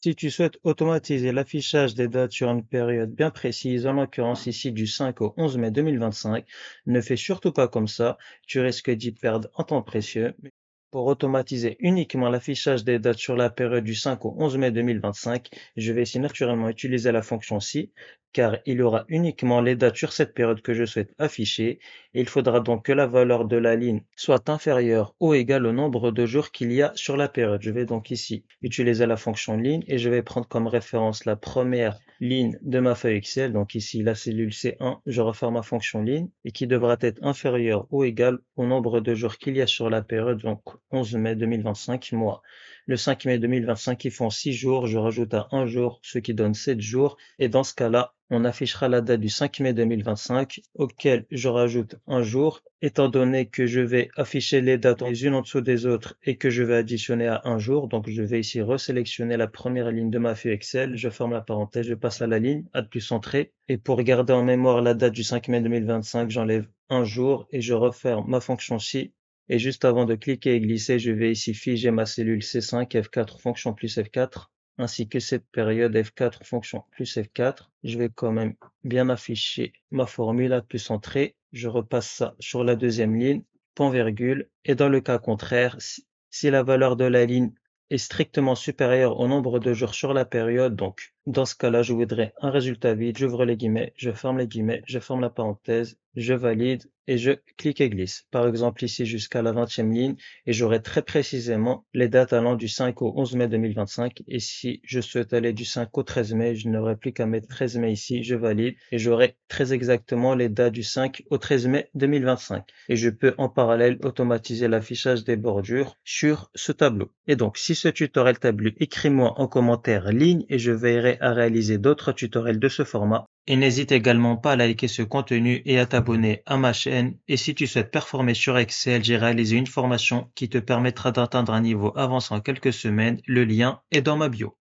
Si tu souhaites automatiser l'affichage des dates sur une période bien précise, en l'occurrence ici du 5 au 11 mai 2025, ne fais surtout pas comme ça, tu risques d'y perdre un temps précieux. Pour automatiser uniquement l'affichage des dates sur la période du 5 au 11 mai 2025, je vais ici naturellement utiliser la fonction si, car il y aura uniquement les dates sur cette période que je souhaite afficher. Il faudra donc que la valeur de la ligne soit inférieure ou égale au nombre de jours qu'il y a sur la période. Je vais donc ici utiliser la fonction ligne et je vais prendre comme référence la première ligne de ma feuille Excel. Donc ici, la cellule C1, je referme ma fonction ligne et qui devra être inférieure ou égale au nombre de jours qu'il y a sur la période, donc 11 mai 2025, mois. Le 5 mai 2025, ils font 6 jours, je rajoute à 1 jour, ce qui donne 7 jours. Et dans ce cas-là, on affichera la date du 5 mai 2025, auquel je rajoute un jour. Étant donné que je vais afficher les dates les unes en dessous des autres et que je vais additionner à un jour, donc je vais ici resélectionner la première ligne de ma feuille Excel, je ferme la parenthèse, je passe à la ligne, add plus entrée. Et pour garder en mémoire la date du 5 mai 2025, j'enlève un jour et je referme ma fonction si. Et juste avant de cliquer et glisser, je vais ici figer ma cellule C5 F4 fonction plus F4 ainsi que cette période F4 fonction plus F4. Je vais quand même bien afficher ma formule à plus entrée. Je repasse ça sur la deuxième ligne, point virgule. Et dans le cas contraire, si la valeur de la ligne est strictement supérieure au nombre de jours sur la période, donc dans ce cas-là, je voudrais un résultat vide, j'ouvre les guillemets, je ferme les guillemets, je ferme la parenthèse, je valide et je clique et glisse. Par exemple ici jusqu'à la 20e ligne et j'aurai très précisément les dates allant du 5 au 11 mai 2025 et si je souhaite aller du 5 au 13 mai, je n'aurai plus qu'à mettre 13 mai ici, je valide et j'aurai très exactement les dates du 5 au 13 mai 2025 et je peux en parallèle automatiser l'affichage des bordures sur ce tableau. Et donc si ce tutoriel t'a plu, écris-moi en commentaire ligne et je veillerai à réaliser d'autres tutoriels de ce format. Et n'hésite également pas à liker ce contenu et à t'abonner à ma chaîne. Et si tu souhaites performer sur Excel, j'ai réalisé une formation qui te permettra d'atteindre un niveau avancé en quelques semaines. Le lien est dans ma bio.